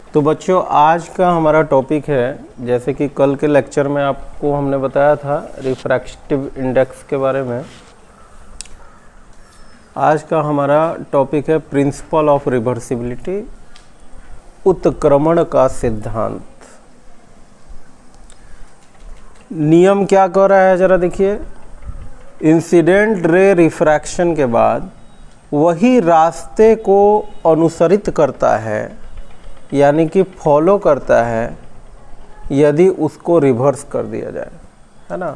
तो बच्चों आज का हमारा टॉपिक है, जैसे कि कल के लेक्चर में आपको हमने बताया था रिफ्रैक्टिव इंडेक्स के बारे में। आज का हमारा टॉपिक है प्रिंसिपल ऑफ रिवर्सिबिलिटी, उत्क्रमण का सिद्धांत। नियम क्या कह रहा है जरा देखिए। इंसिडेंट रे रिफ्रैक्शन के बाद वही रास्ते को अनुसरित करता है, यानी कि फॉलो करता है, यदि उसको रिवर्स कर दिया जाए, है ना।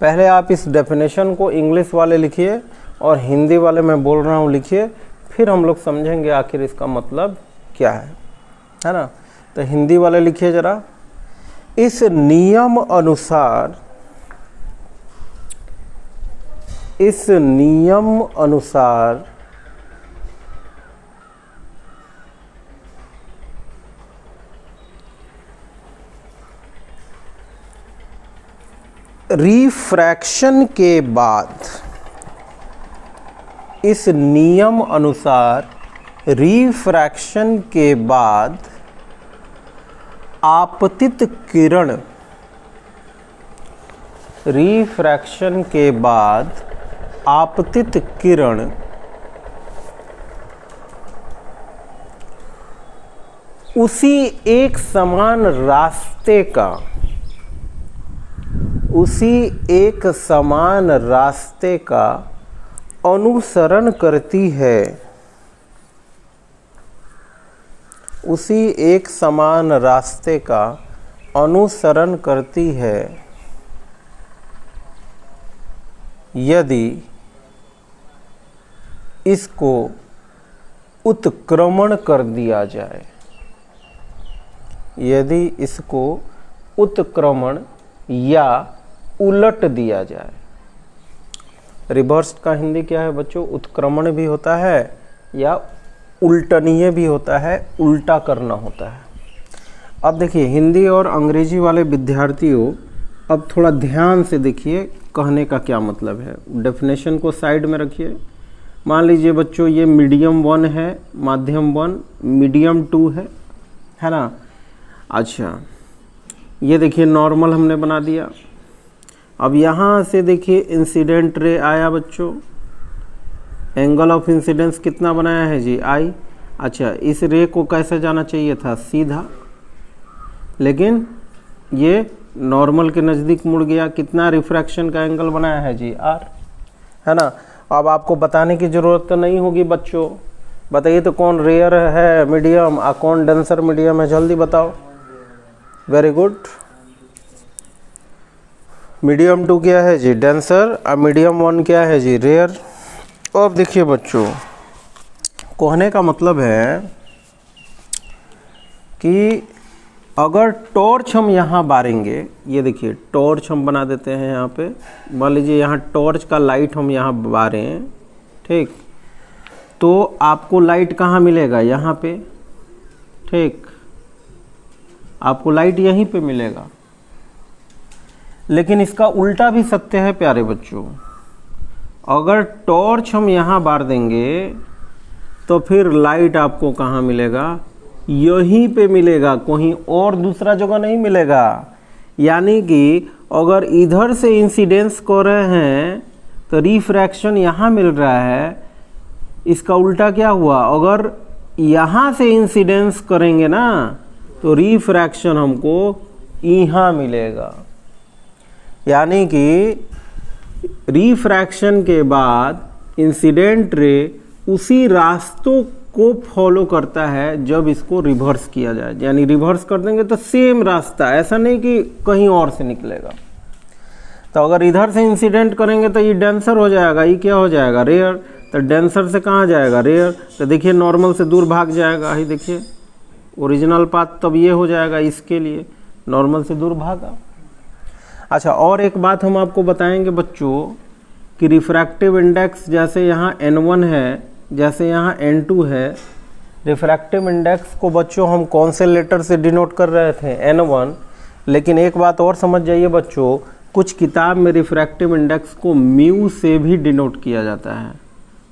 पहले आप इस डेफिनेशन को इंग्लिश वाले लिखिए और हिंदी वाले मैं बोल रहा हूँ लिखिए, फिर हम लोग समझेंगे आखिर इसका मतलब क्या है ना। तो हिंदी वाले लिखिए जरा। इस नियम अनुसार रिफ्रैक्शन के बाद, इस नियम अनुसार रिफ्रैक्शन के बाद आपतित किरण, रिफ्रैक्शन के बाद आपतित किरण उसी एक समान रास्ते का अनुसरण करती है, उसी एक समान रास्ते का अनुसरण करती है, यदि इसको उत्क्रमण कर दिया जाए, यदि इसको उत्क्रमण या उलट दिया जाए। रिवर्स का हिंदी क्या है बच्चों? उत्क्रमण भी होता है या उल्टनीय भी होता है, उल्टा करना होता है। अब देखिए हिंदी और अंग्रेजी वाले विद्यार्थियों, अब थोड़ा ध्यान से देखिए कहने का क्या मतलब है। डेफिनेशन को साइड में रखिए। मान लीजिए बच्चों ये मीडियम 1 है, माध्यम 1, मीडियम 2 है ना। अच्छा, ये देखिए नॉर्मल हमने बना दिया। अब यहाँ से देखिए इंसिडेंट रे आया बच्चों, एंगल ऑफ इंसिडेंस कितना बनाया है जी? आई। अच्छा, इस रे को कैसे जाना चाहिए था? सीधा, लेकिन ये नॉर्मल के नज़दीक मुड़ गया। कितना रिफ्रैक्शन का एंगल बनाया है जी? आर, है ना। अब आपको बताने की ज़रूरत तो नहीं होगी बच्चों। बताइए तो कौन रेयर है मीडियम और कौन डेंसर मीडियम है? जल्दी बताओ। Very good. मीडियम 2 क्या है जी? डेंसर। और मीडियम 1 क्या है जी? रेयर। अब देखिए बच्चों, कहने का मतलब है कि अगर टॉर्च हम यहाँ बारेंगे, ये देखिए टॉर्च हम बना देते हैं यहाँ पे। मान लीजिए यहाँ टॉर्च का लाइट हम यहाँ बारें, ठीक, तो आपको लाइट कहाँ मिलेगा? यहाँ पे, ठीक, आपको लाइट यहीं पे मिलेगा। लेकिन इसका उल्टा भी सत्य है प्यारे बच्चों। अगर टॉर्च हम यहाँ बार देंगे तो फिर लाइट आपको कहाँ मिलेगा? यहीं पे मिलेगा, कहीं और दूसरा जगह नहीं मिलेगा। यानी कि अगर इधर से इंसिडेंस कर रहे हैं तो रिफ्रैक्शन यहाँ मिल रहा है। इसका उल्टा क्या हुआ? अगर यहाँ से इंसिडेंस करेंगे ना तो रिफ्रैक्शन हमको यहाँ मिलेगा। यानी कि रिफ्रैक्शन के बाद इंसिडेंट रे उसी रास्तों को फॉलो करता है जब इसको रिवर्स किया जाए। यानी रिवर्स कर देंगे तो सेम रास्ता, ऐसा नहीं कि कहीं और से निकलेगा। तो अगर इधर से इंसिडेंट करेंगे तो ये डेंसर हो जाएगा, ये क्या हो जाएगा? रेयर। तो डेंसर से कहाँ जाएगा? रेयर। तो देखिए नॉर्मल से दूर भाग जाएगा। ही देखिए ओरिजिनल पाथ तब ये हो जाएगा, इसके लिए नॉर्मल से दूर भागा। अच्छा, और एक बात हम आपको बताएंगे बच्चों कि रिफ्रैक्टिव इंडेक्स जैसे यहाँ N1 है, जैसे यहाँ N2 है, रिफ्रैक्टिव इंडेक्स को बच्चों हम कौन से लेटर से डिनोट कर रहे थे? N1। लेकिन एक बात और समझ जाइए बच्चों, कुछ किताब में रिफ्रैक्टिव इंडेक्स को म्यू से भी डिनोट किया जाता है।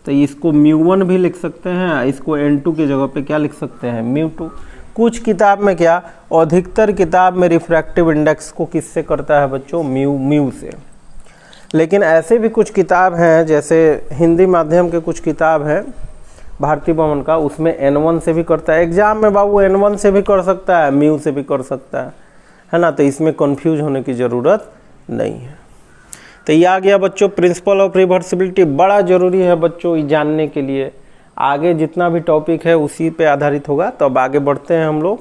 तो इसको μ1 भी लिख सकते हैं, इसको N2 की जगह पे क्या लिख सकते हैं? μ2। कुछ किताब में क्या, अधिकतर किताब में रिफ्रैक्टिव इंडेक्स को किससे करता है बच्चों, म्यू से। लेकिन ऐसे भी कुछ किताब हैं, जैसे हिंदी माध्यम के कुछ किताब है भारती भवन का, उसमें N1 से भी करता है। एग्जाम में बाबू N1 से भी कर सकता है, म्यू से भी कर सकता है ना, तो इसमें कंफ्यूज होने की ज़रूरत नहीं है। तो ये आ गया बच्चों प्रिंसिपल ऑफ रिवर्सिबिलिटी, बड़ा ज़रूरी है बच्चों ये जानने के लिए। आगे जितना भी टॉपिक है उसी पे आधारित होगा। तो अब आगे बढ़ते हैं हम लोग।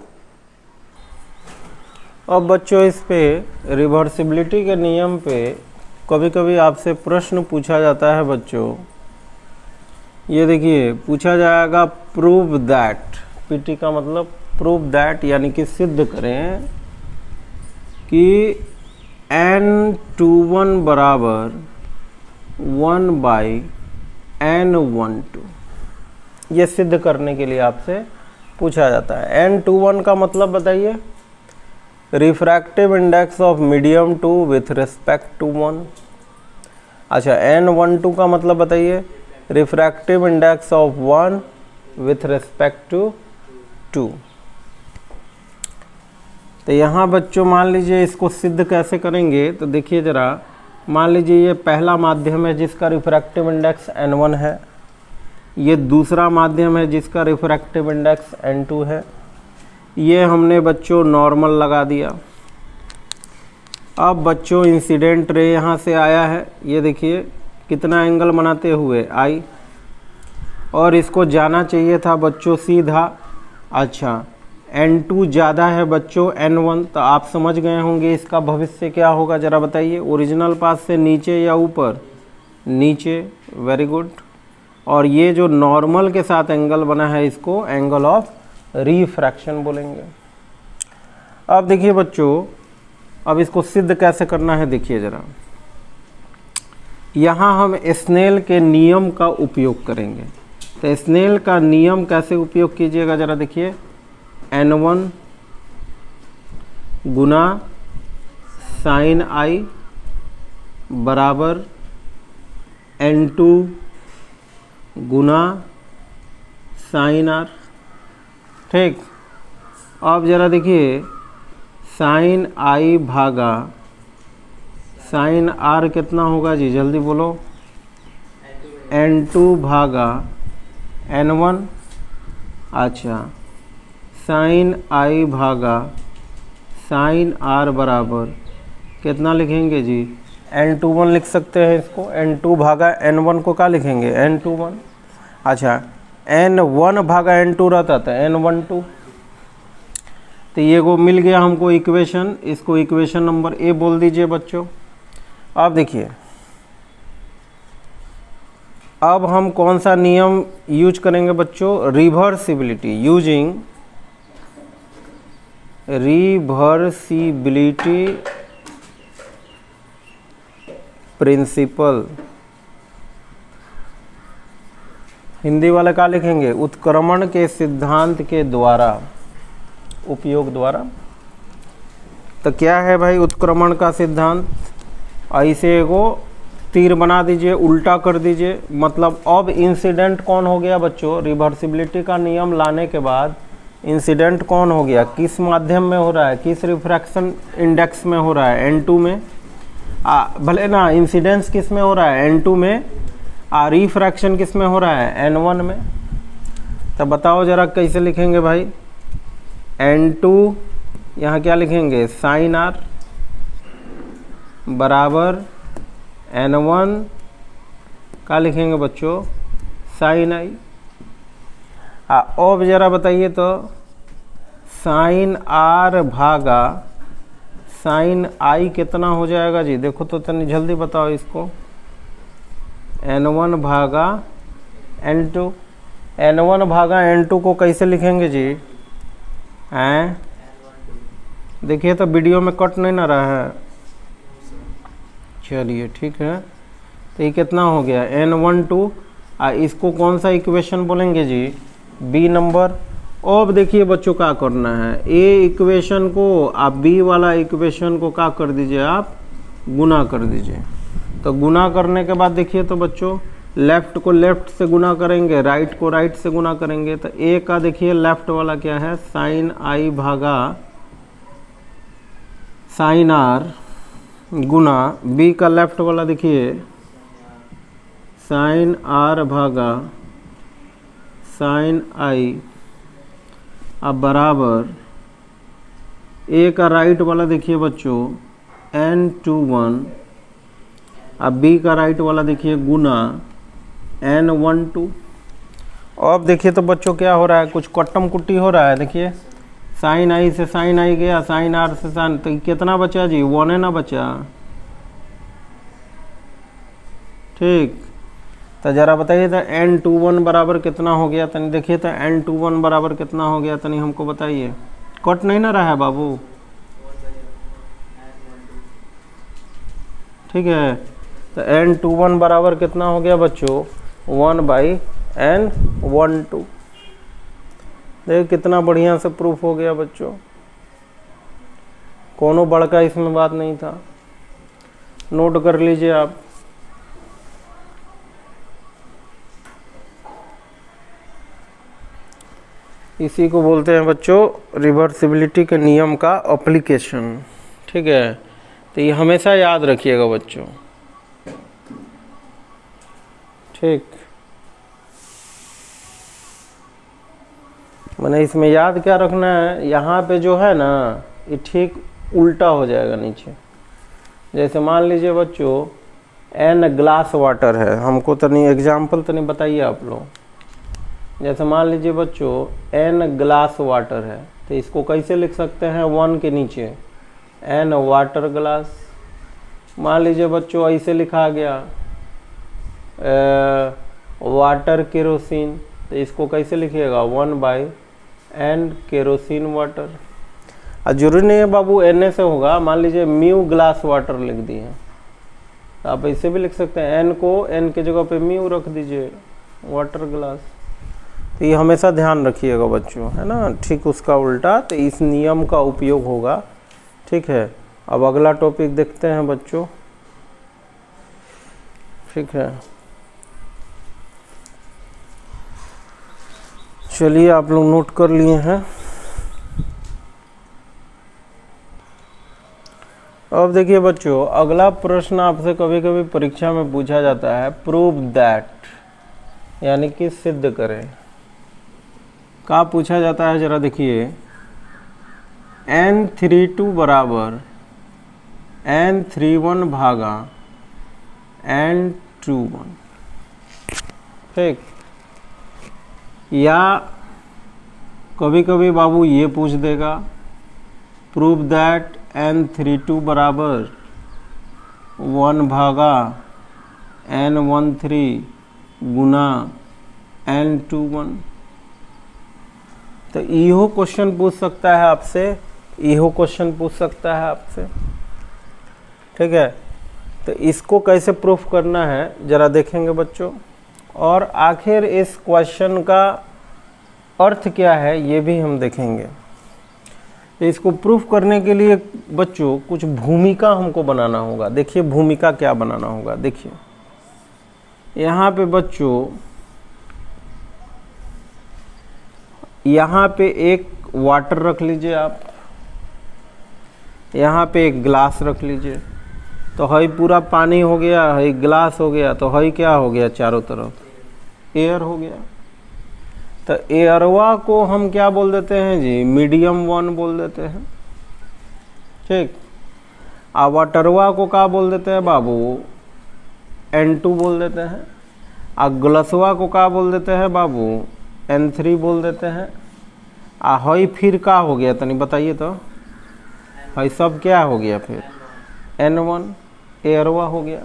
अब बच्चों इस पे रिवर्सिबिलिटी के नियम पे कभी कभी आपसे प्रश्न पूछा जाता है बच्चों। ये देखिए पूछा जाएगा प्रूव दैट, पीटी का मतलब प्रूव दैट, यानी कि सिद्ध करें कि N21 बराबर 1/N12। ये सिद्ध करने के लिए आपसे पूछा जाता है। N21 का मतलब बताइए, refractive index of medium 2 with respect to 1। अच्छा, N12 का मतलब बताइए, refractive index of 1 with respect to 2। तो यहाँ बच्चों मान लीजिए इसको सिद्ध कैसे करेंगे, तो देखिए ज़रा, मान लीजिए ये पहला माध्यम है जिसका रिफ्रैक्टिव इंडेक्स N1 है, ये दूसरा माध्यम है जिसका रिफ्रैक्टिव इंडेक्स N2 है। ये हमने बच्चों नॉर्मल लगा दिया। अब बच्चों इंसिडेंट रे यहाँ से आया है, ये देखिए कितना एंगल बनाते हुए I, और इसको जाना चाहिए था बच्चों सीधा। अच्छा, N2 ज़्यादा है बच्चों N1, तो आप समझ गए होंगे इसका भविष्य क्या होगा, ज़रा बताइए। ओरिजिनल पाथ से नीचे या ऊपर, नीचे, वेरी गुड। और ये जो नॉर्मल के साथ एंगल बना है इसको एंगल ऑफ रिफ्रैक्शन बोलेंगे। अब देखिए बच्चों, अब इसको सिद्ध कैसे करना है देखिए ज़रा। यहाँ हम स्नेल के नियम का उपयोग करेंगे। तो स्नेल का नियम कैसे उपयोग कीजिएगा ज़रा देखिए। N1 गुना साइन I बराबर N2 गुना साइन R। ठीक, अब ज़रा देखिए, साइन I भागा साइन R कितना होगा जी, जल्दी बोलो। N2 भागा N1। अच्छा, साइन I भागा साइन R बराबर कितना लिखेंगे जी, N21 लिख सकते हैं इसको। N2 भागा N1 को क्या लिखेंगे, N21। अच्छा, N1 भागा N2 रहता था N12। तो ये को मिल गया हमको इक्वेशन, इसको इक्वेशन नंबर A बोल दीजिए बच्चों। अब देखिए, अब हम कौन सा नियम यूज करेंगे बच्चों, reversibility, using reversibility principle. Hindi वाले का लिखेंगे, उत्क्रमण के सिद्धांत के द्वारा, उपयोग द्वारा। तो क्या है भाई उत्क्रमण का सिद्धांत, ऐसे एगो तीर बना दीजिए, उल्टा कर दीजिए। मतलब अब इंसिडेंट कौन हो गया बच्चों, रिवर्सिबिलिटी का नियम लाने के बाद इंसिडेंट कौन हो गया, किस माध्यम में हो रहा है, किस रिफ्रैक्शन इंडेक्स में हो रहा है, N2 में। भले ना इंसिडेंस किस में हो रहा है, N2 में, रिफ्रैक्शन किस में हो रहा है, N1 में। तब बताओ जरा कैसे लिखेंगे भाई। N2 यहाँ क्या लिखेंगे, साइन R बराबर N1 का लिखेंगे बच्चों, साइन I। अब जरा बताइए तो, साइन R भागा साइन I कितना हो जाएगा जी, देखो तो तनी जल्दी बताओ इसको। N1 भागा N2, N1 भागा N2 को कैसे लिखेंगे जी, हैं देखिए तो वीडियो में कट नहीं ना रहा है। चलिए ठीक है, तो ये कितना हो गया N12। इसको कौन सा इक्वेशन बोलेंगे जी, बी नंबर। अब देखिए बच्चों क्या करना है, ए इक्वेशन को आप बी वाला इक्वेशन को क्या कर दीजिए, आप गुना कर दीजिए। तो गुना करने के बाद देखिए तो बच्चों लेफ्ट को लेफ्ट से गुना करेंगे, राइट को राइट से गुना करेंगे। तो ए का देखिए लेफ्ट वाला क्या है, साइन आई भागा साइन आर, गुना बी का लेफ्ट वाला देखिए साइन आर भागा साइन आई, अब बराबर ए का राइट वाला देखिए बच्चों n21, अब बी का राइट वाला देखिए गुना n12। अब देखिए तो बच्चों क्या हो रहा है, कुछ कट्टम कुट्टी हो रहा है। देखिए साइन आई से साइन आई गया, साइन आर से साइन, तो कितना बचा जी, 1 ना बचा। ठीक, तो जरा बताइए तो n21 बराबर कितना हो गया, तनी देखिए तो n21 बराबर कितना हो गया, तनी हमको बताइए। कट नहीं ना रहा है बाबू, ठीक है। तो n21 बराबर कितना हो गया बच्चों, 1/n12। देखिए कितना बढ़िया से प्रूफ हो गया बच्चों, कोनो बड़का इसमें बात नहीं था। नोट कर लीजिए आप। इसी को बोलते हैं बच्चों रिवर्सिबिलिटी के नियम का एप्लीकेशन, ठीक है। तो ये हमेशा याद रखिएगा बच्चों, ठीक। मैंने इसमें याद क्या रखना है, यहाँ पे जो है ना ये ठीक उल्टा हो जाएगा नीचे। जैसे मान लीजिए बच्चों n ग्लास वाटर है, हमको तनी एग्जाम्पल तनी बताइए आप लोग। जैसे मान लीजिए बच्चों n ग्लास वाटर है, तो इसको कैसे लिख सकते हैं, 1 के नीचे n वाटर ग्लास। मान लीजिए बच्चों ऐसे लिखा गया वाटर केरोसिन, तो इसको कैसे लिखिएगा, 1/n केरोसिन वाटर। और जरूरी नहीं है बाबू n से होगा, मान लीजिए म्यू ग्लास वाटर लिख दिए, तो आप ऐसे भी लिख सकते हैं, n को n के जगह पे म्यू रख दीजिए, वाटर ग्लास। तो ये हमेशा ध्यान रखिएगा बच्चों, है ना, ठीक उसका उल्टा। तो इस नियम का उपयोग होगा, ठीक है। अब अगला टॉपिक देखते हैं बच्चों, ठीक है। चलिए आप लोग नोट कर लिए हैं। अब देखिए बच्चों अगला प्रश्न आपसे कभी कभी परीक्षा में पूछा जाता है, प्रूव दैट, यानी कि सिद्ध करें। क्या पूछा जाता है जरा देखिए, n32 बराबर n31 भागा n21, ठीक। या कभी कभी बाबू ये पूछ देगा, प्रूव दैट n32 बराबर 1 भागा n13 गुना n21। तो इहो क्वेश्चन पूछ सकता है आपसे, इहो क्वेश्चन पूछ सकता है आपसे, ठीक है। तो इसको कैसे प्रूफ करना है जरा देखेंगे बच्चों, और आखिर इस क्वेश्चन का अर्थ क्या है ये भी हम देखेंगे। तो इसको प्रूफ करने के लिए बच्चों कुछ भूमिका हमको बनाना होगा। देखिए भूमिका क्या बनाना होगा, देखिए यहाँ पे बच्चों, यहाँ पे एक वाटर रख लीजिए आप, यहाँ पे एक ग्लास रख लीजिए, तो हई पूरा पानी हो गया, हई ग्लास हो गया, तो हई क्या हो गया, चारों तरफ एयर हो गया। तो एयरवा को हम क्या बोल देते हैं जी, मीडियम 1 बोल देते हैं, ठीक। आ वाटरवा को क्या बोल देते हैं बाबू, n2 बोल देते हैं। आ ग्लासवा को क्या बोल देते हैं बाबू, n3 बोल देते हैं। आ हई फिर क्या हो गया तनी बताइए तो, हई सब क्या हो गया फिर, n1 एयरवा हो गया।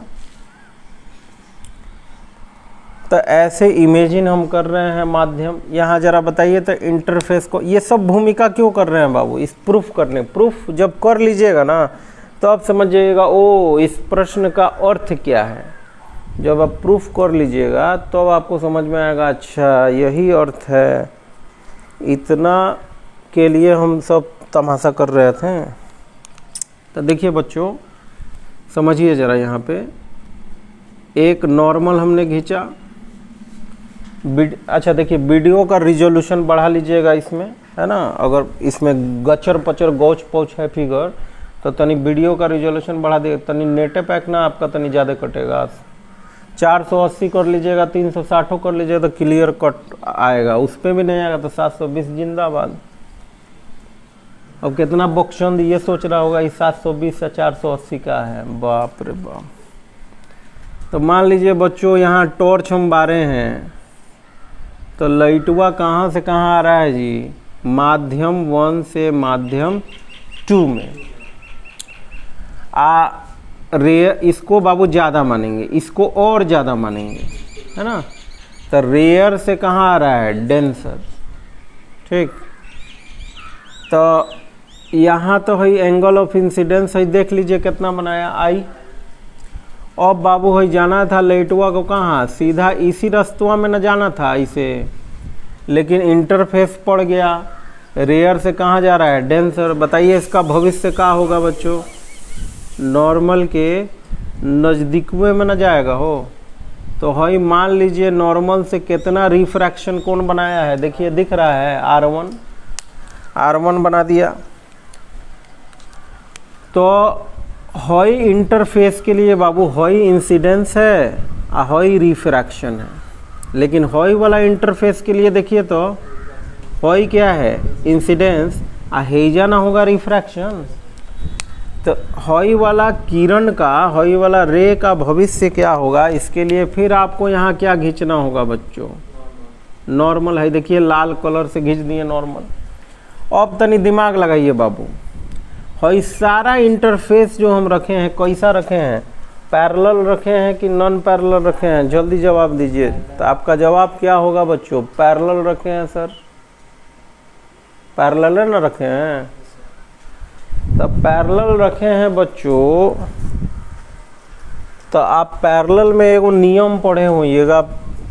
तो ऐसे इमेजिन हम कर रहे हैं माध्यम। यहाँ जरा बताइए तो इंटरफेस को, ये सब भूमिका क्यों कर रहे हैं बाबू, इस प्रूफ करने। प्रूफ जब कर लीजिएगा ना तो आप समझ जाइएगा ओ इस प्रश्न का अर्थ क्या है। जब आप प्रूफ कर लीजिएगा तो अब आपको समझ में आएगा, अच्छा यही अर्थ है, इतना के लिए हम सब तमाशा कर रहे थे। तो देखिए बच्चों समझिए ज़रा यहाँ पे, एक नॉर्मल हमने खींचा। अच्छा देखिए, वीडियो का रिजोल्यूशन बढ़ा लीजिएगा इसमें, है ना। अगर इसमें गचर पचर गौच पौच है फिगर तो तनी वीडियो का रिजोल्यूशन बढ़ा दे, तनी नेटे पैक ना आपका तनी ज़्यादा कटेगा। 480 कर लीजिएगा, 360 कर लीजिएगा तो क्लियर कट आएगा। उस पर भी नहीं आएगा तो 720 जिंदाबाद। अब कितना बख्शंद ये सोच रहा होगा इस 720 या 480 का है, बाप रे बाप। तो मान लीजिए बच्चों यहाँ टॉर्च हम बारे हैं तो लाइटवा कहाँ से कहाँ आ रहा है जी, माध्यम 1 से माध्यम 2 में। इसको बाबू ज़्यादा मानेंगे, इसको और ज़्यादा मानेंगे, है ना। तो रेयर से कहाँ आ रहा है, डेंसर। ठीक, तो यहाँ तो है एंगल ऑफ इंसिडेंस है, देख लीजिए कितना बनाया आई। अब बाबू है जाना था लाइटवा को कहाँ, सीधा इसी रास्तवा में न जाना था इसे, लेकिन इंटरफेस पड़ गया। रेयर से कहाँ जा रहा है, डेंसर। बताइए इसका भविष्य क्या होगा बच्चों, नॉर्मल के नज़दीक में न जाएगा हो। तो है मान लीजिए नॉर्मल से कितना रिफ्रैक्शन कोण बनाया है, देखिए दिख रहा है R1 बना दिया। तो हॉई इंटरफेस के लिए बाबू हॉई इंसिडेंस है और हॉई रिफ्रैक्शन है, लेकिन हॉई वाला इंटरफेस के लिए देखिए तो हॉई क्या है, इंसिडेंस, और हेजा ना होगा रिफ्रैक्शन। तो हॉई वाला किरण का, हॉई वाला रे का भविष्य क्या होगा, इसके लिए फिर आपको यहाँ क्या खींचना होगा बच्चों, नॉर्मल है। देखिए लाल कलर से खींच दिए नॉर्मल। अब तनी दिमाग लगाइए बाबू, हॉई सारा इंटरफेस जो हम रखे हैं कैसा रखे हैं, पैरेलल रखे हैं कि नॉन पैरेलल रखे हैं, जल्दी जवाब दीजिए। तो आपका जवाब क्या होगा बच्चों, पैरेलल रखे हैं सर, पैरेलल ना रखे हैं। तो पैरेलल रखे हैं बच्चों, तो आप पैरेलल में एगो नियम पढ़े होइएगा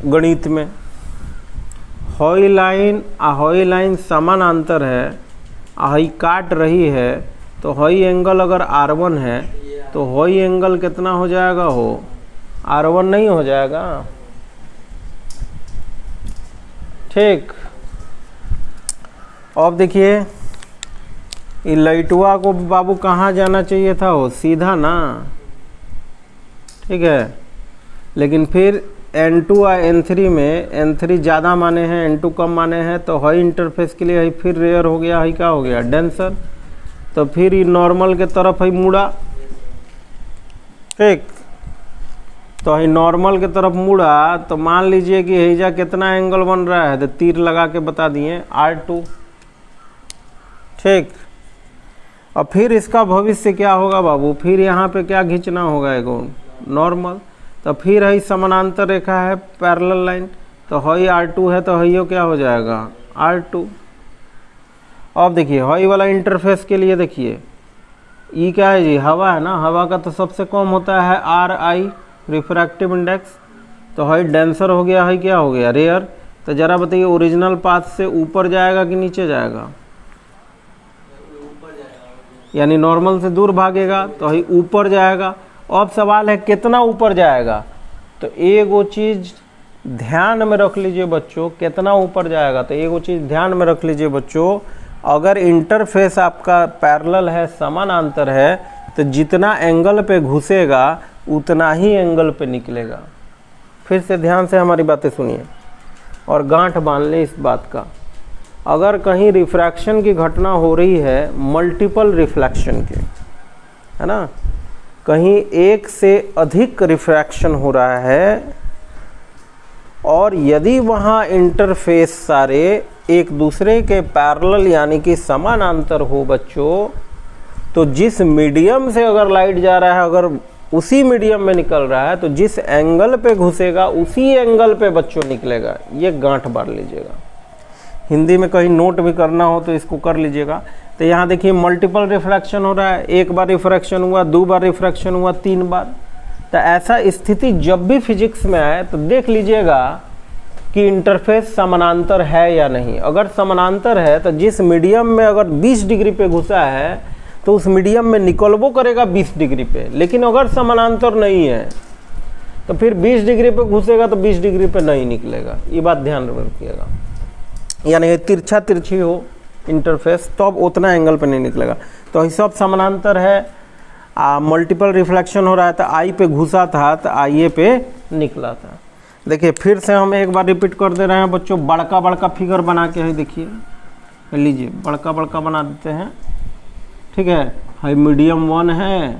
गणित में, हॉई लाइन आ हॉई लाइन समानांतर है, हॉई काट रही है, तो हॉई एंगल अगर R1 है तो हॉई एंगल कितना हो जाएगा हो, R1 नहीं हो जाएगा। ठीक, अब देखिए ये लाइटवा को बाबू कहाँ जाना चाहिए था हो, सीधा ना, ठीक है। लेकिन फिर N2 और N3 में N3 ज़्यादा माने हैं, N2 कम माने हैं, तो हॉई इंटरफेस के लिए फिर रेयर हो गया, हई क्या हो गया, डेंसर। तो फिर ये नॉर्मल के तरफ ही मुड़ा। ठीक, तो ही नॉर्मल के तरफ मुड़ा, तो मान लीजिए कि हेजा कितना एंगल बन रहा है, तो तीर लगा के बता दिए R2। ठीक, और फिर इसका भविष्य क्या होगा बाबू, फिर यहाँ पे क्या खींचना होगा, एगो नॉर्मल। तो फिर है समानांतर रेखा है, पैरेलल लाइन, तो हई R2 है तो हईयो क्या हो जाएगा, R2। अब देखिए हॉई वाला इंटरफेस के लिए देखिए ई क्या है जी, हवा है ना, हवा का तो सबसे कम होता है RI, रिफ्रैक्टिव इंडेक्स। तो हॉई डेंसर हो गया, हई क्या हो गया, रेयर। तो जरा बताइए ओरिजिनल पाथ से ऊपर जाएगा कि नीचे जाएगा, यानी नॉर्मल से दूर भागेगा, तो हई ऊपर जाएगा। अब सवाल है कितना ऊपर जाएगा, तो एगो चीज़ ध्यान में रख लीजिए बच्चों, कितना ऊपर जाएगा। तो एगो चीज़ ध्यान में रख लीजिए बच्चों, अगर इंटरफेस आपका पैरेलल है, समानांतर है, तो जितना एंगल पे घुसेगा उतना ही एंगल पे निकलेगा। फिर से ध्यान से हमारी बातें सुनिए और गांठ बांध लें इस बात का। अगर कहीं रिफ्रैक्शन की घटना हो रही है, मल्टीपल रिफ्लेक्शन के, है ना, कहीं एक से अधिक रिफ्रैक्शन हो रहा है, और यदि वहाँ इंटरफेस सारे एक दूसरे के पैरेलल यानी कि समानांतर हो बच्चों, तो जिस मीडियम से अगर लाइट जा रहा है, अगर उसी मीडियम में निकल रहा है, तो जिस एंगल पे घुसेगा उसी एंगल पे बच्चों निकलेगा। ये गांठ बांध लीजिएगा, हिंदी में कहीं नोट भी करना हो तो इसको कर लीजिएगा। तो यहाँ देखिए मल्टीपल रिफ्रैक्शन हो रहा है, एक बार रिफ्रैक्शन हुआ, 2 बार रिफ्रैक्शन हुआ, 3 बार। तो ऐसा स्थिति जब भी फिजिक्स में आए तो देख लीजिएगा कि इंटरफेस समानांतर है या नहीं। अगर समानांतर है तो जिस मीडियम में अगर 20 डिग्री पे घुसा है तो उस मीडियम में निकलबो करेगा 20 डिग्री पे। लेकिन अगर समानांतर नहीं है तो फिर 20 डिग्री पे घुसेगा तो 20 डिग्री पे नहीं निकलेगा, ये बात ध्यान रखिएगा। यानी तिरछा तिरछी हो इंटरफेस तो अब उतना एंगल पे नहीं निकलेगा। तो ये सब समानांतर है, मल्टीपल रिफ्लेक्शन हो रहा है तो आई पे घुसा था तो आई ए पे निकला था। देखिए फिर से हम एक बार रिपीट कर दे रहे हैं बच्चों, बड़का बड़का फिगर बना के है, देखिए लीजिए बड़का बड़का बना देते हैं, ठीक है। हाई मीडियम 1 है,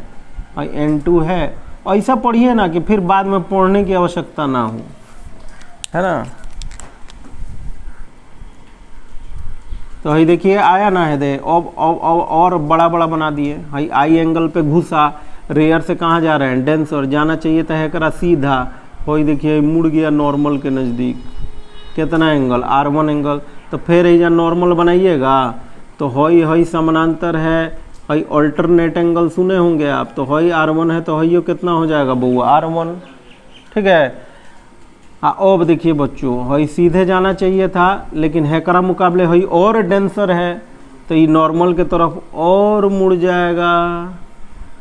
हाई N2 है, ऐसा पढ़िए ना कि फिर बाद में पढ़ने की आवश्यकता ना हो, है ना। तो हाई देखिए आया ना है, दे अब और बड़ा बड़ा बना दिए। हाई आई एंगल पे घुसा, रेयर से कहाँ जा रहे हैं, डेंसर जाना चाहिए तो है करा सीधा, हो देखिए मुड़ गया नॉर्मल के नज़दीक, कितना एंगल R1 एंगल। तो फिर ये नॉर्मल बनाइएगा तो हई समानांतर है, हई अल्टरनेट एंगल सुने होंगे आप, तो हई R1 है तो हई कितना हो जाएगा बउआ R1, ठीक है। अब देखिए बच्चों हई सीधे जाना चाहिए था लेकिन हैकरा मुकाबले हई और डेंसर है तो ये नॉर्मल के तरफ और मुड़ जाएगा।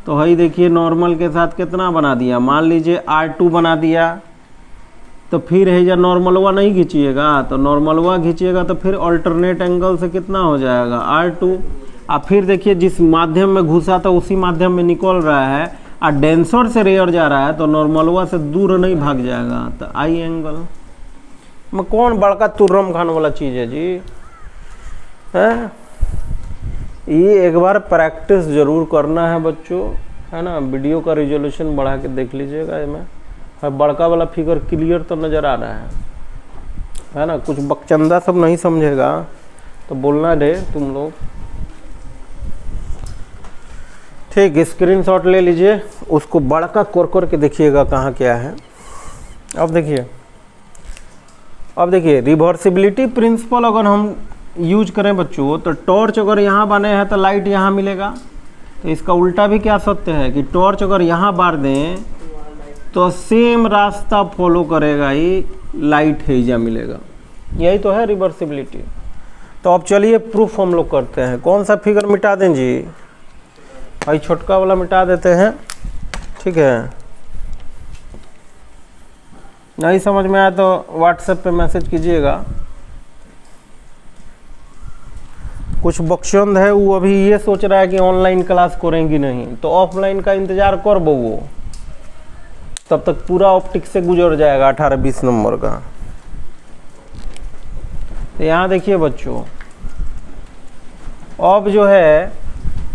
तो हई देखिए नॉर्मल के साथ कितना बना दिया, मान लीजिए R2 बना दिया, तो फिर है या नॉर्मलवा नहीं खींचिएगा, तो नॉर्मलवा खींचिएगा तो फिर अल्टरनेट एंगल से कितना हो जाएगा R2। फिर देखिए जिस माध्यम में घुसा था उसी माध्यम में निकल रहा है, और डेंसर से रेयर जा रहा है तो नॉर्मलवा से दूर नहीं भाग जाएगा, तो आई एंगल में कौन बड़का तुर्रम खाने वाला चीज़ है जी, है। ये एक बार प्रैक्टिस जरूर करना है बच्चों, है ना। वीडियो का रिजोल्यूशन बढ़ा के देख लीजिएगा, इसमें बड़का वाला फिगर क्लियर तो नज़र आ रहा है ना। कुछ बकचंदा सब नहीं समझेगा तो बोलना दे तुम लोग, ठीक। स्क्रीनशॉट ले लीजिए, उसको बड़का कोर के देखिएगा कहाँ क्या है। अब देखिए रिवर्सिबिलिटी प्रिंसिपल अगर हम यूज करें बच्चों, तो टॉर्च अगर यहाँ बने हैं तो लाइट यहाँ मिलेगा। तो इसका उल्टा भी क्या सत्य है कि टॉर्च अगर यहाँ बार दें तो सेम रास्ता फॉलो करेगा, ही लाइट हैजा मिलेगा। यही तो है रिवर्सिबिलिटी। तो अब चलिए प्रूफ हम लोग करते हैं। कौन सा फिगर मिटा दें जी, भाई छोटका वाला मिटा देते हैं, ठीक है। नहीं समझ में आया तो व्हाट्सएप पे मैसेज कीजिएगा। कुछ बख्शंद है वो अभी ये सोच रहा है कि ऑनलाइन क्लास करेंगी नहीं, तो ऑफलाइन का इंतजार कर वो, तब तक पूरा ऑप्टिक से गुजर जाएगा 18-20 नंबर का। तो यहाँ देखिए बच्चों, अब जो है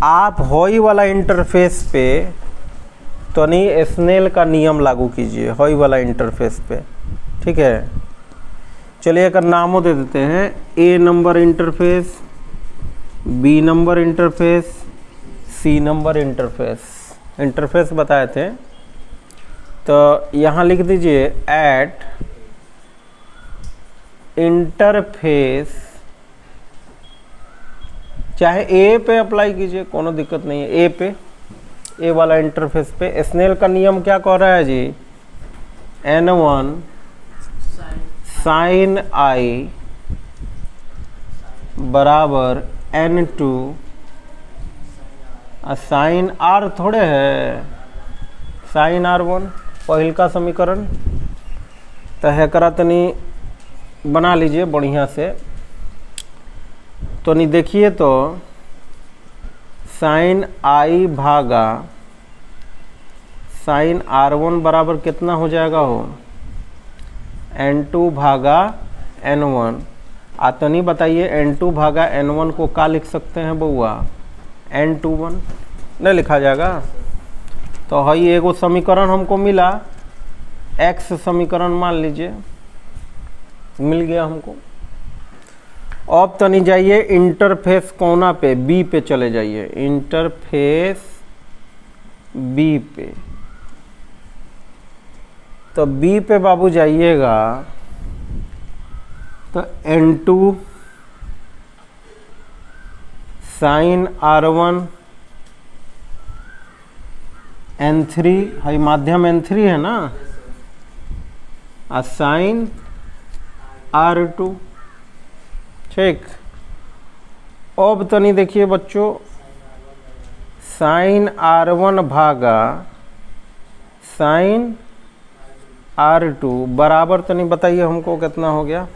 आप हॉई वाला इंटरफेस पे तो नहीं स्नेल का नियम लागू कीजिए, हॉई वाला इंटरफेस पे, ठीक है। चलिए एक नामों दे देते हैं, A number interface, B number interface, C number interface बताए थे। तो यहाँ लिख दीजिए एट इंटरफेस, चाहे ए पे अप्लाई कीजिए, कोनो दिक्कत नहीं है। ए पे, ए वाला इंटरफेस पे स्नेल का नियम क्या कह रहा है जी, N1 साइन आई बराबर N2 साइन आर थोड़े है, साइन R1 पहल का समीकरण। तो है करा तनी बना लीजिए बढ़िया से। तो नहीं देखिए तो साइन आई भागा साइन R1 बराबर कितना हो जाएगा हो, N2 भागा N1। आतनी बताइए N2 भागा N1 को क्या लिख सकते हैं बउआ, N21 नहीं लिखा जाएगा। तो हई एगो समीकरण हमको मिला, x समीकरण मान लीजिए मिल गया हमको। अब तनी जाइए इंटरफेस कोना पे, बी पे चले जाइए, इंटरफेस बी पे। तो बी पे बाबू जाइएगा तो N2 sign R1 N3, high माध्यम N3 है ना, और साइन R2, ठीक। अब तनी देखिए बच्चों, साइन R1 भागा साइन R2 बराबर तो नहीं बताइए हमको कितना हो गया,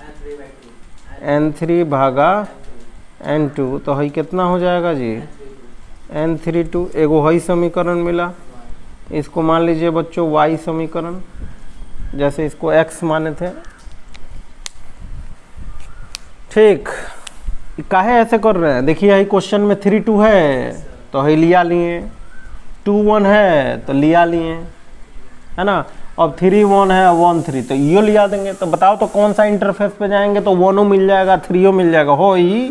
N3 भागा N2, तो है कितना हो जाएगा जी, N32। एगो है समीकरण मिला, इसको मान लीजिए बच्चों y समीकरण, जैसे इसको x माने थे। ठीक, काहे ऐसे कर रहे हैं, देखिए यही क्वेश्चन में 3 2 है तो है लिया लिए, 2 1 है तो लिया लिए, है ना। अब 3 1 है 1 3 तो यो लिया देंगे। तो बताओ तो कौन सा इंटरफेस पे जाएंगे, तो 1 मिल जाएगा 3 मिल जाएगा। हो ही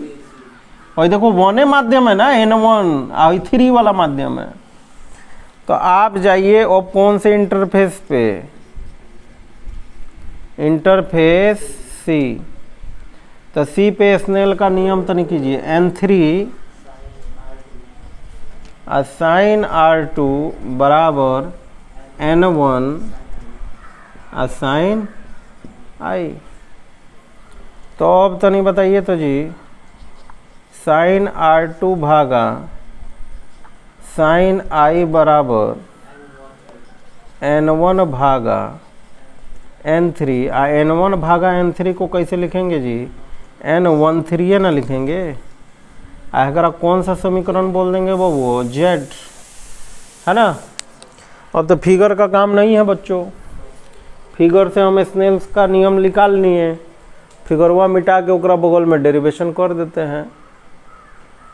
और देखो 1 माध्यम है ना, N1 और 3 वाला माध्यम है। तो आप जाइए और कौन से इंटरफेस पे, इंटरफेस C, तो C पे स्नेल का नियम तो नहीं कीजिए, N3 साइन R2 बराबर N1 साइन I। तो अब तो नहीं बताइए तो जी, साइन R2 भागा साइन I बराबर N1 भागा N3। N1 भागा N3 को कैसे लिखेंगे जी, N13 ना लिखेंगे। अगर आप कौन सा समीकरण बोल देंगे वो Z, है ना। अब तो फिगर का काम नहीं है बच्चों, फिगर से हमें स्नेल्स का नियम निकालनी है, फिगरवा मिटा के ओकरा बगल में डेरिवेशन कर देते हैं।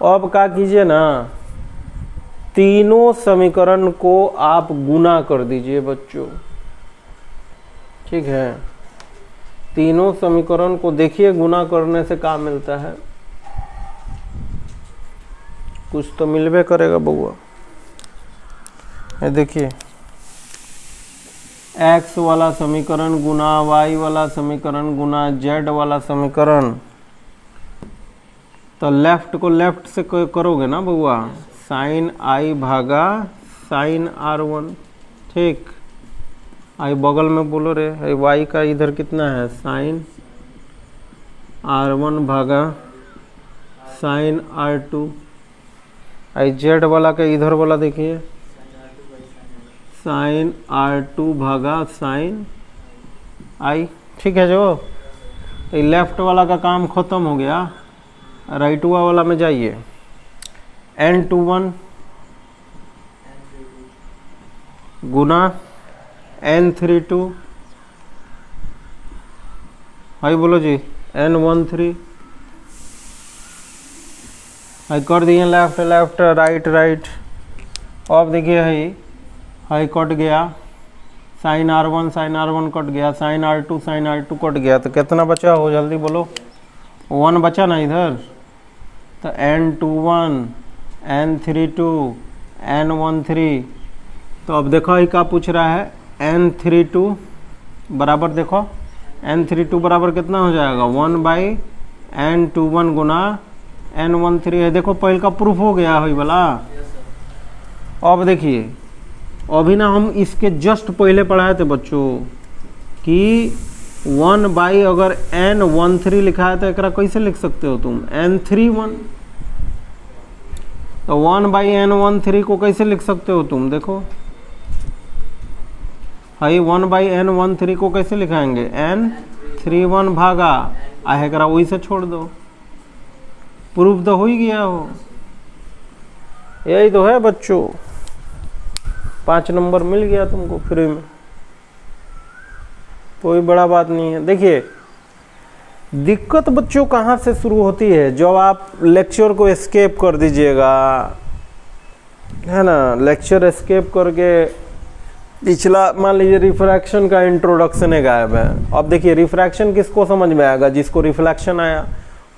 अब क्या कीजिए ना, तीनों समीकरण को आप गुना कर दीजिए बच्चों, ठीक है। तीनों समीकरण को देखिए गुना करने से क्या मिलता है, कुछ तो मिलबे करेगा बउआ। ये देखिए, x वाला समीकरण गुना y वाला समीकरण गुना z वाला समीकरण, तो लेफ्ट को लेफ्ट से करोगे ना बउआ, साइन I भागा साइन R1, ठीक। आई बगल में बोलो रे, y का इधर कितना है, साइन R1 भागा साइन R2। आई z वाला का इधर वाला देखिए, साइन R2 भागा साइन I, ठीक है। जो ये लेफ्ट वाला का काम खत्म हो गया, राइट वाला में जाइए, N21 गुना N32, हाई बोलो जी, N13। हाई कर दिए लेफ्ट लेफ्ट राइट राइट। अब देखिए हाई कट गया, साइन R1 कट गया, साइन R2 कट गया, तो कितना बचा हो जल्दी बोलो, 1 बचा ना इधर। तो N21 N32 N13। तो अब देखो ये क्या पूछ रहा है, N32 बराबर, देखो N32 बराबर कितना हो जाएगा, 1/N21 गुना N13 है। देखो पहले का प्रूफ हो गया है वाला। अब देखिए, अभी ना हम इसके जस्ट पहले पढ़ाए थे बच्चों कि 1/, अगर N13 लिखा है तो एक कैसे लिख सकते हो तुम, N31। तो 1/N13 को कैसे लिख सकते हो तुम, देखो हाई 1/N13 को कैसे लिखाएंगे, N31 भागा आएगा, वही से छोड़ दो, प्रूफ तो हो ही गया हो। यही तो है बच्चों, 5 नंबर मिल गया तुमको फ्री में, कोई बड़ा बात नहीं है। देखिए दिक्कत बच्चों कहाँ से शुरू होती है, जब आप लेक्चर को एस्केप कर दीजिएगा, है ना। लेक्चर एस्केप करके पिछला मान लीजिए रिफ्रैक्शन का इंट्रोडक्शन है गायब है। अब देखिए रिफ्रैक्शन किसको समझ में आएगा, जिसको रिफ्लेक्शन आया।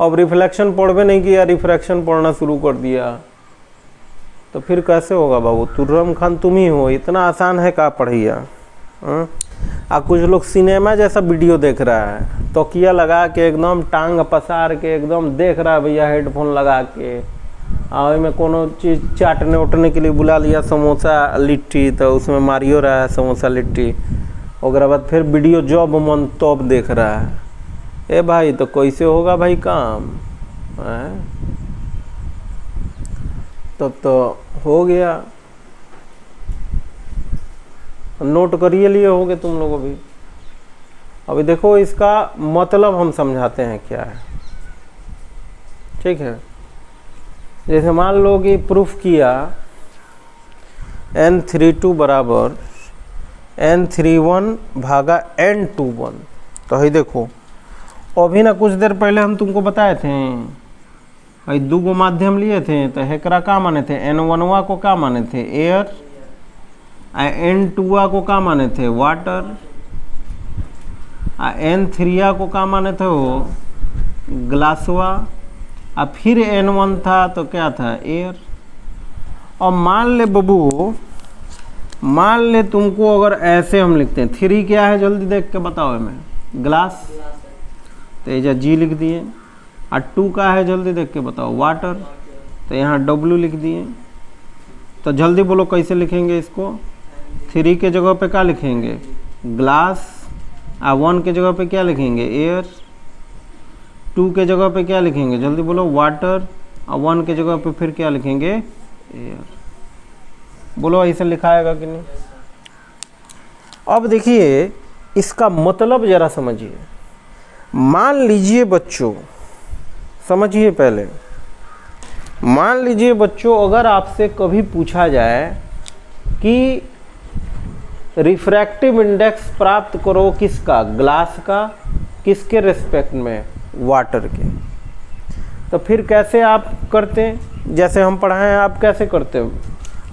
अब रिफ्लेक्शन पढ़वे नहीं किया, रिफ्रैक्शन पढ़ना शुरू कर दिया, तो फिर कैसे होगा बाबू। तुर्रम खान तुम ही हो, इतना आसान है का पढ़िया। कुछ लोग सिनेमा जैसा वीडियो देख रहा है, तकिया लगा के एकदम टांग पसार के एकदम देख रहा है भैया, हेडफोन लगा के, और में कोनो चीज़ चाटने उटने के लिए बुला लिया, समोसा लिट्टी, तो उसमें मारियो रहा है समोसा लिट्टी। उसके बाद फिर वीडियो जब मन तब देख रहा है। ए भाई तो कैसे होगा भाई काम, तब तो हो गया। नोट करिए लिए होगे तुम लोग भी। अभी देखो इसका मतलब हम समझाते हैं क्या है, ठीक है। जैसे मान लो कि प्रूफ किया n32 बराबर n31 भागा n21, तो है देखो अभी ना कुछ देर पहले हम तुमको बताए थे भाई दो गो माध्यम लिए थे, तो हेकरा का माने थे n1 को का माने थे एयर, n2 को का माने थे वाटर, n3 को का माने थे वो ग्लासवा, फिर n1 था तो क्या था एयर। और मान ले बबू, मान ले तुमको अगर ऐसे हम लिखते हैं 3 क्या है जल्दी देख के बताओ हमें, ग्लास, तो ये जी लिख दिए। और 2 का है जल्दी देख के बताओ वाटर, तो यहाँ W लिख दिए। तो जल्दी बोलो कैसे लिखेंगे इसको, 3 के जगह पे क्या लिखेंगे ग्लास, 1 के जगह पे क्या लिखेंगे एयर, 2 के जगह पे क्या लिखेंगे जल्दी बोलो वाटर, और 1 के जगह पे फिर क्या लिखेंगे एयर। बोलो ऐसे लिखाएगा कि नहीं। अब देखिए इसका मतलब जरा समझिए। मान लीजिए बच्चों, समझिए पहले, मान लीजिए बच्चों अगर आपसे कभी पूछा जाए कि रिफ्रैक्टिव इंडेक्स प्राप्त करो किसका, ग्लास का, किसके रिस्पेक्ट में, वाटर के, तो फिर कैसे आप करते हैं, जैसे हम पढ़ाएं आप कैसे करते हो,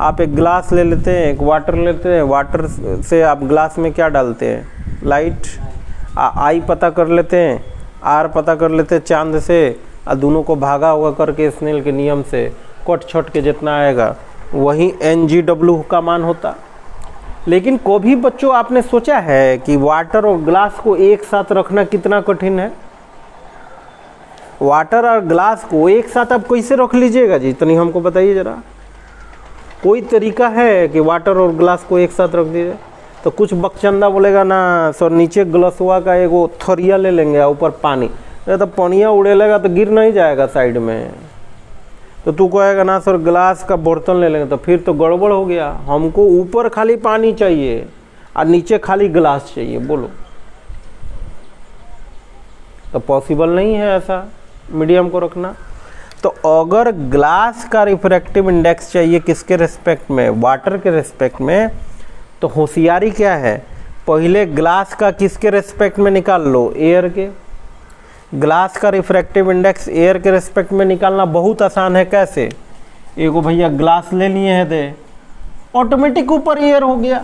आप एक ग्लास ले लेते हैं, एक वाटर लेते हैं, वाटर से आप ग्लास में क्या डालते हैं लाइट, आई पता कर लेते हैं, आर पता कर लेते हैं चांद से, और दोनों को भागा हुआ करके स्नेल के नियम से कट छट के जितना आएगा वही NGW का मान होता। लेकिन कभी बच्चों आपने सोचा है कि वाटर और ग्लास को एक साथ रखना कितना कठिन है। वाटर और ग्लास को एक साथ आप कैसे रख लीजिएगा जी, इतनी हमको बताइए जरा। कोई तरीका है कि वाटर और ग्लास को एक साथ रख दीजिए? तो कुछ बकचंदा बोलेगा ना सर नीचे ग्लासवा का एगो थरिया ले लेंगे ऊपर पानी, तो पानिया उड़े लगा तो गिर नहीं जाएगा साइड में। तो तू कहेगा ना सर ग्लास का बर्तन ले लेंगे, तो फिर तो गड़बड़ हो गया। हमको ऊपर खाली पानी चाहिए और नीचे खाली ग्लास चाहिए, बोलो तो पॉसिबल नहीं है ऐसा मीडियम को रखना। तो अगर ग्लास का रिफ्रैक्टिव इंडेक्स चाहिए किसके रिस्पेक्ट में, वाटर के रिस्पेक्ट में, तो होशियारी क्या है, पहले ग्लास का किसके रिस्पेक्ट में निकाल लो, एयर के। ग्लास का रिफ्रैक्टिव इंडेक्स एयर के रिस्पेक्ट में निकालना बहुत आसान है। कैसे, एगो भैया ग्लास ले लिए हैं दे, ऑटोमेटिक ऊपर एयर हो गया।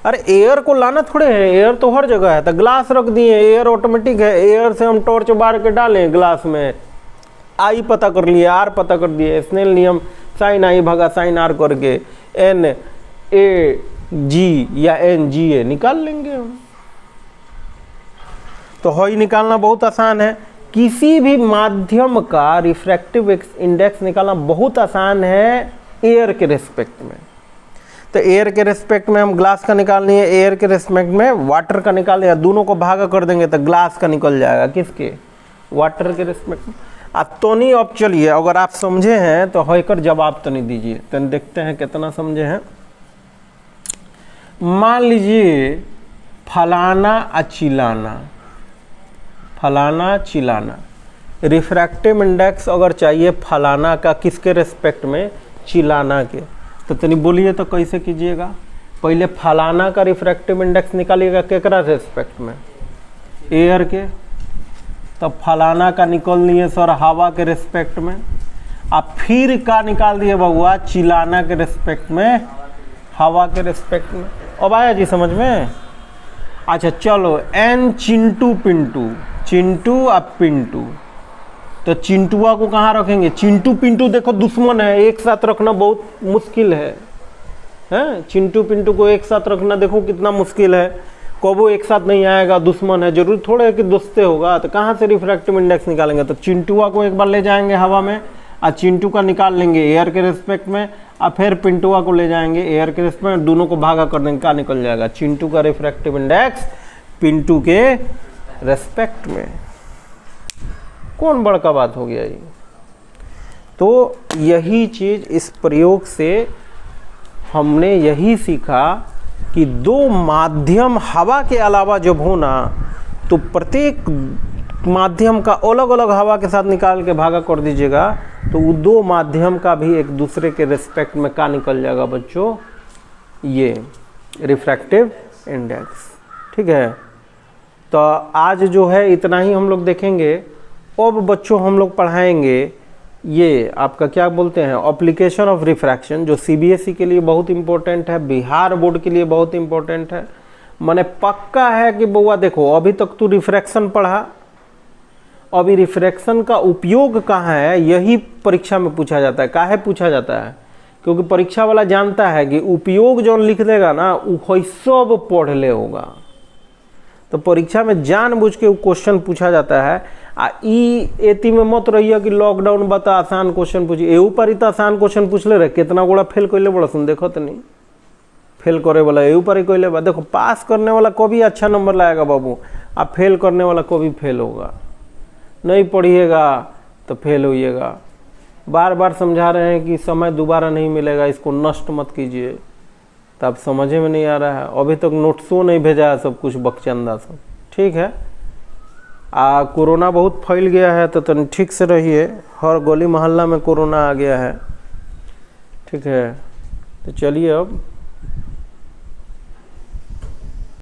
अरे एयर को लाना थोड़े है, एयर तो हर जगह है, तो ग्लास रख दिए, एयर ऑटोमेटिक है। एयर से हम टॉर्च बार के डालें ग्लास में, आई पता कर लिए, आर पता कर दिए, स्नेल नियम साइन आई भागा साइन आर करके NAG या NGA निकाल लेंगे हम। तो ही निकालना बहुत आसान है। किसी भी माध्यम का रिफ्रैक्टिव इंडेक्स निकालना बहुत आसान है एयर के रिस्पेक्ट में। तो एयर के रिस्पेक्ट में हम ग्लास का निकाल लिए, एयर के रिस्पेक्ट में वाटर का निकाल लिया, दोनों को भागा कर देंगे तो ग्लास का निकल जाएगा, किसके, वाटर के रिस्पेक्ट में। तो नहीं, अब चलिए अगर आप समझे हैं तो होकर जवाब तो नहीं दीजिए, तो देखते हैं कितना समझे हैं। मान लीजिए फलाना अचिलाना, फलाना चिलाना, रिफ्रैक्टिव इंडेक्स अगर चाहिए फलाना का किसके रिस्पेक्ट में, चिलाना के, तो तनी बोलिए तो कैसे कीजिएगा। पहले फलाना का रिफ्रैक्टिव इंडेक्स निकालिएगा केकरा रिस्पेक्ट में, एयर के। तब फलाना का निकाल लिए सर हवा के रिस्पेक्ट में, अब फिर का निकाल दिए बउआ चिलाना के रिस्पेक्ट में, हवा के रिस्पेक्ट में। अब आया जी समझ में। अच्छा चलो एन चिंटू पिंटू, चिंटू और पिंटू, तो चिंटुआ को कहाँ रखेंगे, चिंटू पिंटू देखो दुश्मन है, एक साथ रखना बहुत मुश्किल है, हैं? चिंटू पिंटू को एक साथ रखना देखो कितना मुश्किल है, कबो एक साथ नहीं आएगा, दुश्मन है, जरूरी थोड़े है कि दोस्ते होगा। तो कहाँ से रिफ्रैक्टिव इंडेक्स निकालेंगे, तो चिंटुआ को एक बार ले जाएंगे हवा में और चिंटू का निकाल लेंगे एयर के रिस्पेक्ट में, और फिर पिंटुआ को ले जाएंगे एयर के रिस्पेक्ट में, दोनों को भागा कर देंगे, क्या निकल जाएगा, चिंटू का रिफ्रैक्टिव इंडेक्स पिंटू के रिस्पेक्ट में। कौन बड़का बात हो गया ये। तो यही चीज इस प्रयोग से हमने यही सीखा कि दो माध्यम हवा के अलावा जब हो ना, तो प्रत्येक माध्यम का अलग अलग हवा के साथ निकाल के भागा कर दीजिएगा, तो वो दो माध्यम का भी एक दूसरे के रिस्पेक्ट में क्या निकल जाएगा बच्चों, ये रिफ्रैक्टिव इंडेक्स। ठीक है, तो आज जो है इतना ही हम लोग देखेंगे। अब बच्चों हम लोग पढ़ाएंगे ये आपका क्या बोलते हैं, एप्लीकेशन ऑफ रिफ्रैक्शन, जो सीबीएसई के लिए बहुत इंपॉर्टेंट है, बिहार बोर्ड के लिए बहुत इंपॉर्टेंट है। माने पक्का है कि बउआ देखो, अभी तक तू रिफ्रैक्शन पढ़ा, अभी रिफ्रैक्शन का उपयोग कहाँ है यही परीक्षा में पूछा जाता है। काहे पूछा जाता है, क्योंकि परीक्षा वाला जानता है कि उपयोग जो लिख देगा ना वो सब पढ़ ले होगा, तो परीक्षा में जानबूझ के वो क्वेश्चन पूछा जाता है। आ ई एती में मत रहिए कि लॉकडाउन बता आसान क्वेश्चन पूछी, एहू पर ही तो आसान क्वेश्चन पूछले रहे, कितना गोड़ा फेल कैले बड़ा सुन, देखो तो नहीं फेल करे वाला एहू पर ही कैले बा। देखो पास करने वाला को भी अच्छा नंबर लाएगा बाबू, आप फेल करने वाला को भी फेल होगा। नहीं पढ़िएगा तो फेल होइएगा। बार बार समझा रहे हैं कि समय दोबारा नहीं मिलेगा, इसको नष्ट मत कीजिए, तो आप समझे में नहीं आ रहा है। अभी तक नोट्सों नहीं भेजा है, सब कुछ बकचंदा सब। ठीक है, कोरोना बहुत फैल गया है, तो ठीक से रहिए, हर गली मोहल्ला में कोरोना आ गया है। ठीक है, तो चलिए अब